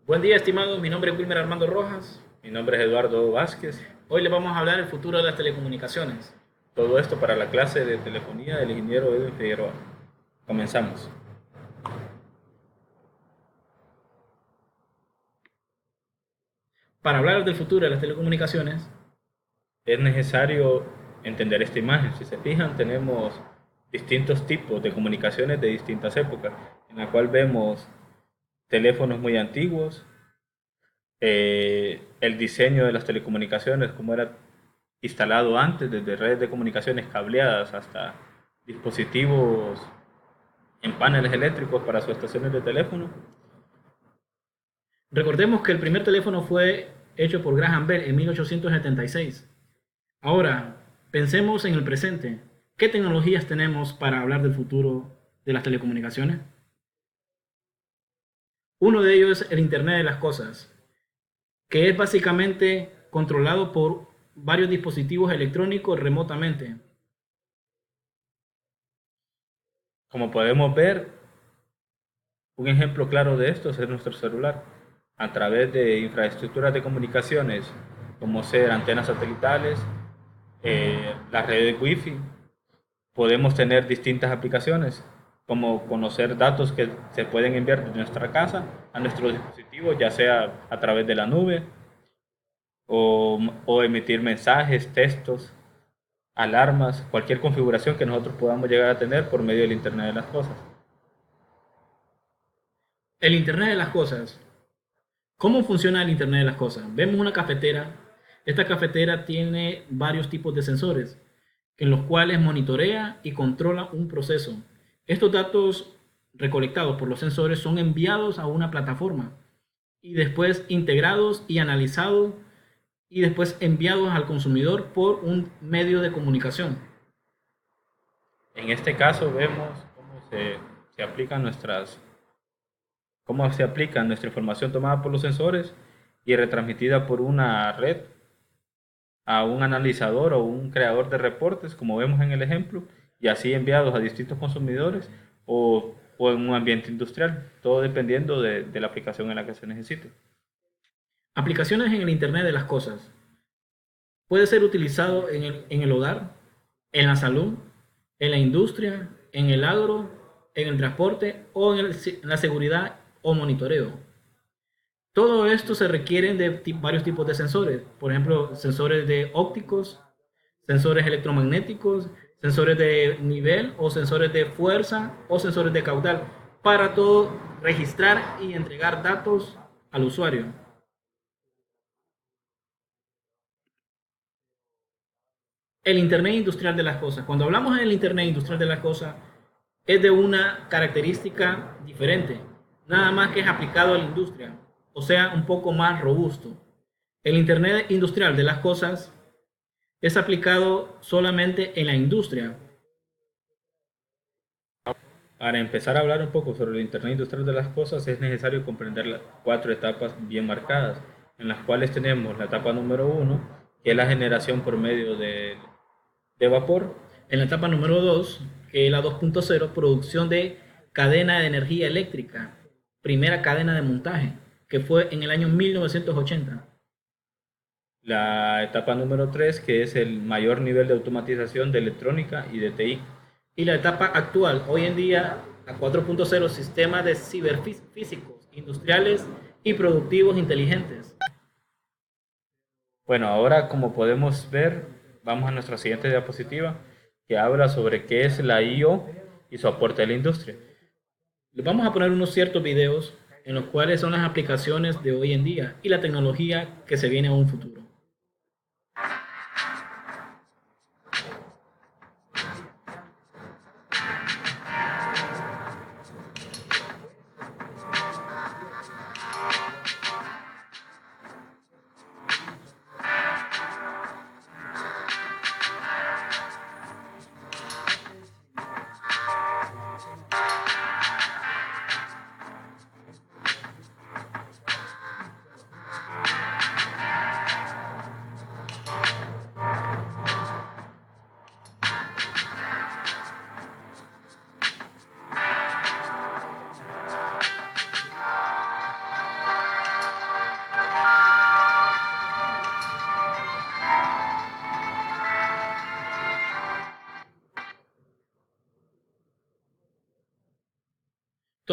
Buen día, estimados. Mi nombre es Wilmer Armando Rojas. Mi nombre es Eduardo Vázquez. Hoy les vamos a hablar del futuro de las telecomunicaciones. Todo esto para la clase de telefonía del ingeniero Edwin Figueroa. Comenzamos. Para hablar del futuro de las telecomunicaciones, Es necesario entender esta imagen. Si se fijan, tenemos distintos tipos de comunicaciones de distintas épocas, en la cual vemos teléfonos muy antiguos, el diseño de las telecomunicaciones, como era instalado antes, desde redes de comunicaciones cableadas hasta dispositivos en paneles eléctricos para sus estaciones de teléfono. recordemos que el primer teléfono fue hecho por Graham Bell en 1876. Ahora, pensemos en el presente. ¿Qué tecnologías tenemos para hablar del futuro de las telecomunicaciones? Uno de ellos es el Internet de las Cosas, que es básicamente controlado por varios dispositivos electrónicos remotamente. Como podemos ver, un ejemplo claro de esto es nuestro celular. A través de infraestructuras de comunicaciones, como ser antenas satelitales, las redes Wi-Fi, podemos tener distintas aplicaciones, como conocer datos que se pueden enviar de nuestra casa a nuestro dispositivo, ya sea a través de la nube o emitir mensajes, textos, alarmas, cualquier configuración que nosotros podamos llegar a tener por medio del Internet de las Cosas. El Internet de las Cosas. ¿Cómo funciona el Internet de las Cosas? Vemos una cafetera. Esta cafetera tiene varios tipos de sensores en los cuales monitorea y controla un proceso. Estos datos recolectados por los sensores son enviados a una plataforma y después integrados y analizados y después enviados al consumidor por un medio de comunicación. En este caso vemos se aplican cómo se aplica nuestra información tomada por los sensores y retransmitida por una red a un analizador o un creador de reportes, como vemos en el ejemplo, y así enviados a distintos consumidores o en un ambiente industrial, todo dependiendo de la aplicación en la que se necesite. Aplicaciones en el Internet de las Cosas. Puede ser utilizado en el hogar, en la salud, en la industria, en el agro, en el transporte o en la seguridad o monitoreo. Todo esto se requieren de varios tipos de sensores, por ejemplo, sensores de ópticos, sensores electromagnéticos, sensores de nivel o sensores de fuerza o sensores de caudal, para todo registrar y entregar datos al usuario. El Internet industrial de las cosas. Cuando hablamos del Internet industrial de las cosas, es de una característica diferente, nada más que es aplicado a la industria, o sea, un poco más robusto. El Internet industrial de las cosas es aplicado solamente en la industria. Para empezar a hablar un poco sobre el Internet industrial de las cosas, es necesario comprender las cuatro etapas bien marcadas, en las cuales tenemos la etapa número uno, que es la generación por medio de vapor. En la etapa número 2, que es la 2.0, producción de cadena de energía eléctrica, primera cadena de montaje, que fue en el año 1980. La etapa número 3, que es el mayor nivel de automatización de electrónica y de TI. Y la etapa actual, hoy en día, la 4.0, sistemas de ciberfísicos, industriales y productivos inteligentes. Bueno, ahora como podemos ver, vamos a nuestra siguiente diapositiva, que habla sobre qué es la IO y su aporte a la industria. Les vamos a poner unos ciertos videos en los cuales son las aplicaciones de hoy en día y la tecnología que se viene a un futuro.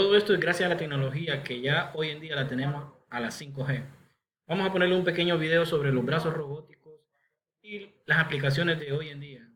Todo esto es gracias a la tecnología que ya hoy en día la tenemos a las 5G. Vamos a ponerle un pequeño video sobre los brazos robóticos y las aplicaciones de hoy en día.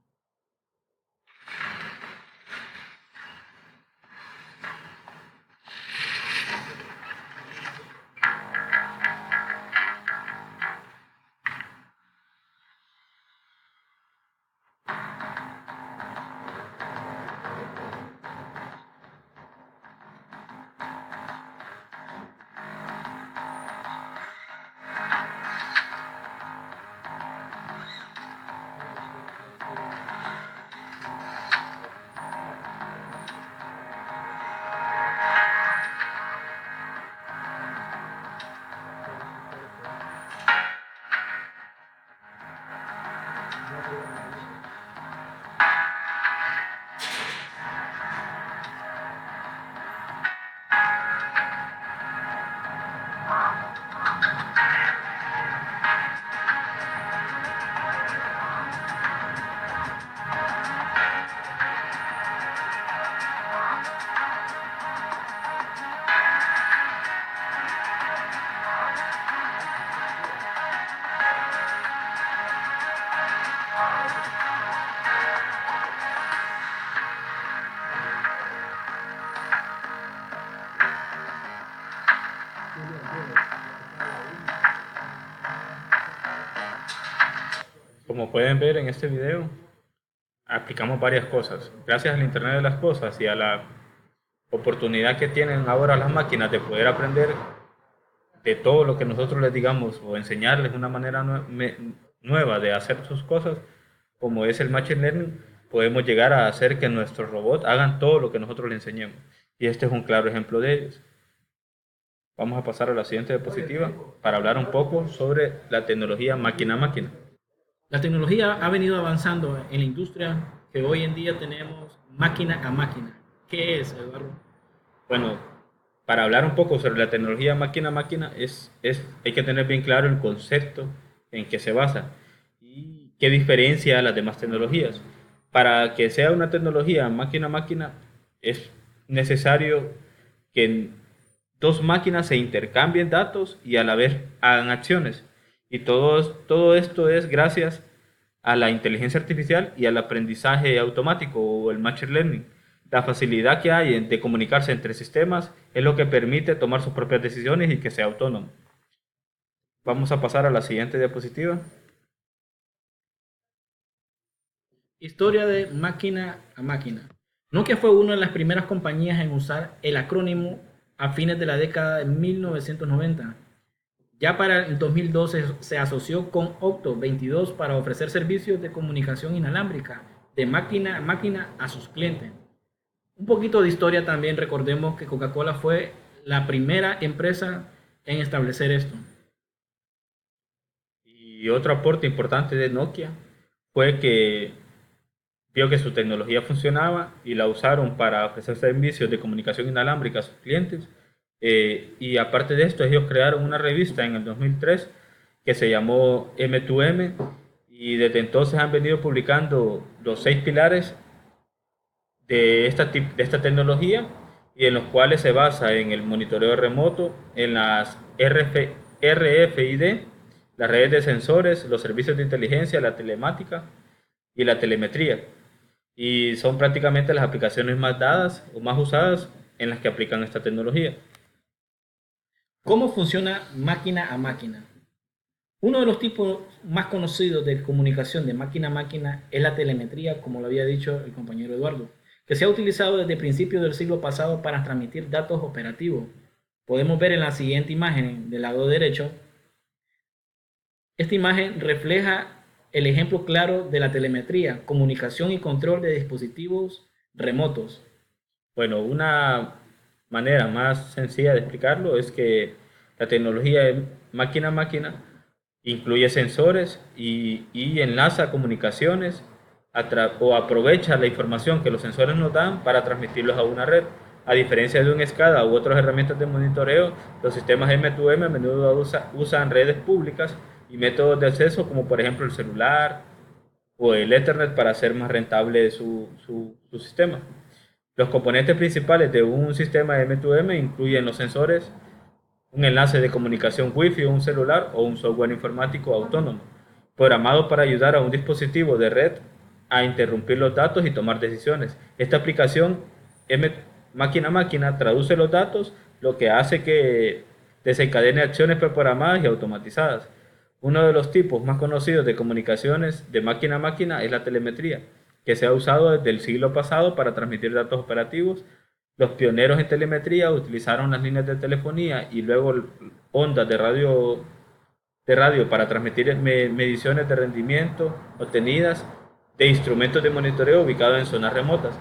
Como pueden ver en este video, aplicamos varias cosas. Gracias al Internet de las Cosas y a la oportunidad que tienen ahora las máquinas de poder aprender de todo lo que nosotros les digamos o enseñarles una manera nueva de hacer sus cosas, como es el Machine Learning, podemos llegar a hacer que nuestros robots hagan todo lo que nosotros les enseñemos. Y este es un claro ejemplo de ellos. Vamos a pasar a la siguiente diapositiva para hablar un poco sobre la tecnología máquina a máquina. La tecnología ha venido avanzando en la industria que hoy en día tenemos máquina a máquina. ¿Qué es, Eduardo? Bueno, para hablar un poco sobre la tecnología máquina a máquina, hay que tener bien claro el concepto en que se basa y qué diferencia a las demás tecnologías. Para que sea una tecnología máquina a máquina, es necesario que dos máquinas se intercambien datos y a la vez hagan acciones. Y todo esto es gracias a la inteligencia artificial y al aprendizaje automático o el machine learning. La facilidad que hay de comunicarse entre sistemas es lo que permite tomar sus propias decisiones y que sea autónomo. Vamos a pasar a la siguiente diapositiva. Historia de máquina a máquina. Nokia fue una de las primeras compañías en usar el acrónimo a fines de la década de 1990. Ya para el 2012 se asoció con Octo 22 para ofrecer servicios de comunicación inalámbrica de máquina a máquina a sus clientes. Un poquito de historia también, recordemos que Coca-Cola fue la primera empresa en establecer esto. Y otro aporte importante de Nokia fue que vio que su tecnología funcionaba y la usaron para ofrecer servicios de comunicación inalámbrica a sus clientes. Y aparte de esto, ellos crearon una revista en el 2003 que se llamó M2M y desde entonces han venido publicando los 6 pilares de esta tecnología y en los cuales se basa en el monitoreo remoto, en las RFID, las redes de sensores, los servicios de inteligencia, la telemática y la telemetría. Y son prácticamente las aplicaciones más dadas o más usadas en las que aplican esta tecnología. ¿Cómo funciona máquina a máquina? Uno de los tipos más conocidos de comunicación de máquina a máquina es la telemetría, como lo había dicho el compañero Eduardo, que se ha utilizado desde principios del siglo pasado para transmitir datos operativos. Podemos ver en la siguiente imagen del lado derecho. Esta imagen refleja el ejemplo claro de la telemetría, comunicación y control de dispositivos remotos. Bueno, una manera más sencilla de explicarlo es que la tecnología de máquina a máquina incluye sensores y enlaza comunicaciones o aprovecha la información que los sensores nos dan para transmitirlos a una red. A diferencia de un SCADA u otras herramientas de monitoreo, los sistemas M2M a menudo usan redes públicas y métodos de acceso como por ejemplo el celular o el Ethernet para hacer más rentable su sistema. Los componentes principales de un sistema M2M incluyen los sensores, un enlace de comunicación Wi-Fi, un celular o un software informático autónomo, programado para ayudar a un dispositivo de red a interrumpir los datos y tomar decisiones. Esta aplicación máquina a máquina traduce los datos, lo que hace que desencadene acciones preprogramadas y automatizadas. Uno de los tipos más conocidos de comunicaciones de máquina a máquina es la telemetría, que se ha usado desde el siglo pasado para transmitir datos operativos. Los pioneros en telemetría utilizaron las líneas de telefonía y luego ondas de radio para transmitir mediciones de rendimiento obtenidas de instrumentos de monitoreo ubicados en zonas remotas.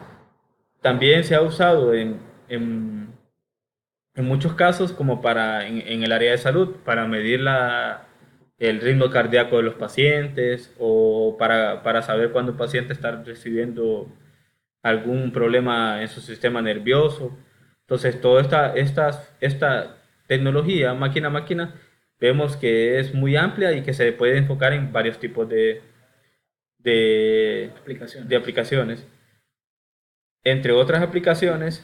También se ha usado en muchos casos como en el área de salud para medir el ritmo cardíaco de los pacientes o para saber cuándo un paciente está recibiendo algún problema en su sistema nervioso. Entonces, toda esta tecnología, máquina a máquina, vemos que es muy amplia y que se puede enfocar en varios tipos de aplicaciones. Entre otras aplicaciones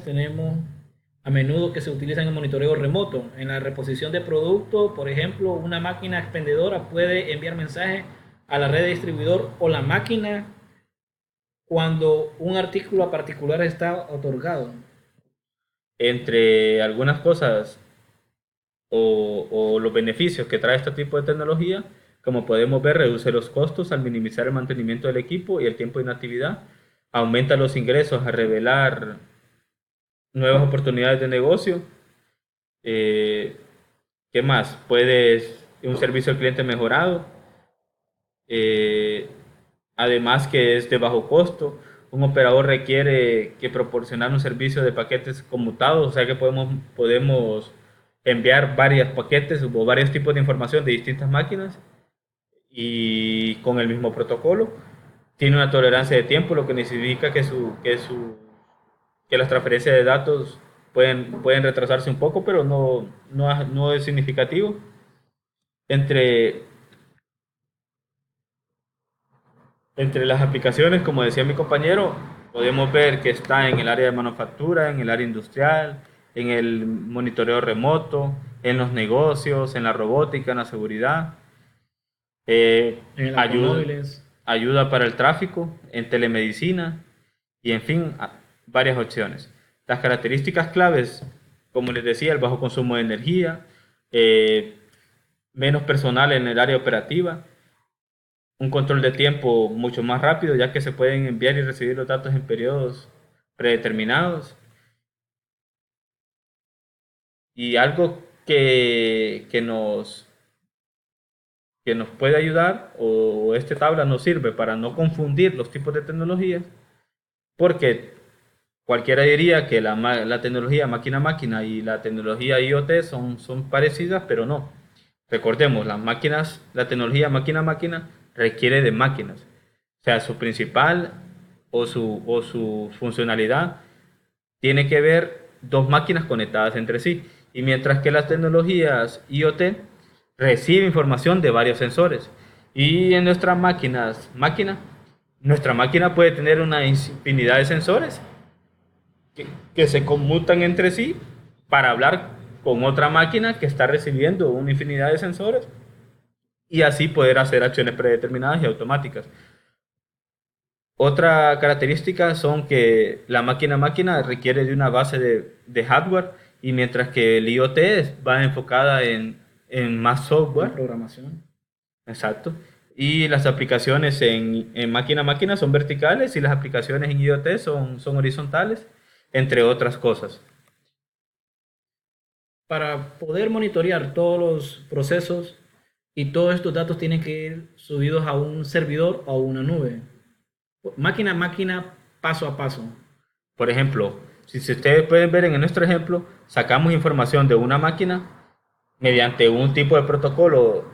tenemos a menudo que se utilizan en monitoreo remoto. En la reposición de producto, por ejemplo, una máquina expendedora puede enviar mensajes a la red de distribuidor o la máquina cuando un artículo a particular está otorgado. Entre algunas cosas o los beneficios que trae este tipo de tecnología, como podemos ver, reduce los costos al minimizar el mantenimiento del equipo y el tiempo de inactividad, aumenta los ingresos al revelar nuevas oportunidades de negocio. ¿Qué más? Puedes un servicio al cliente mejorado, además que es de bajo costo. Un operador requiere que proporcionar un servicio de paquetes conmutados, o sea que podemos enviar varios paquetes o varios tipos de información de distintas máquinas y con el mismo protocolo. Tiene una tolerancia de tiempo, lo que significa que las transferencias de datos pueden retrasarse un poco, pero no es significativo. Entre las aplicaciones, como decía mi compañero, podemos ver que está en el área de manufactura, en el área industrial, en el monitoreo remoto, en los negocios, en la robótica, en la seguridad, En ayuda, automóviles. ayuda para el tráfico, en telemedicina y en fin, varias opciones. Las características claves, como les decía, el bajo consumo de energía, menos personal en el área operativa, un control de tiempo mucho más rápido, ya que se pueden enviar y recibir los datos en periodos predeterminados. Y algo que nos puede ayudar, o esta tabla nos sirve para no confundir los tipos de tecnologías, porque cualquiera diría que la tecnología máquina a máquina y la tecnología IoT son parecidas, pero no. Recordemos, la tecnología máquina a máquina requiere de máquinas. O sea, su principal o su funcionalidad tiene que ver dos máquinas conectadas entre sí. Y mientras que las tecnologías IoT reciben información de varios sensores. Y en nuestra máquina puede tener una infinidad de sensores que se conmutan entre sí para hablar con otra máquina que está recibiendo una infinidad de sensores y así poder hacer acciones predeterminadas y automáticas. Otra característica son que la máquina a máquina requiere de una base de hardware y mientras que el IoT va enfocada en más software. Programación. Exacto. Y las aplicaciones en máquina a máquina son verticales y las aplicaciones en IoT son horizontales, entre otras cosas. Para poder monitorear todos los procesos y todos estos datos tienen que ir subidos a un servidor o a una nube. Máquina a máquina, paso a paso. Por ejemplo, si ustedes pueden ver en nuestro ejemplo, sacamos información de una máquina mediante un tipo de protocolo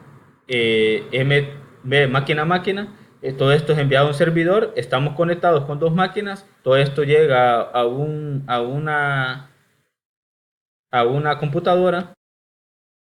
máquina a máquina. Todo esto es enviado a un servidor, estamos conectados con dos máquinas, todo esto llega a una computadora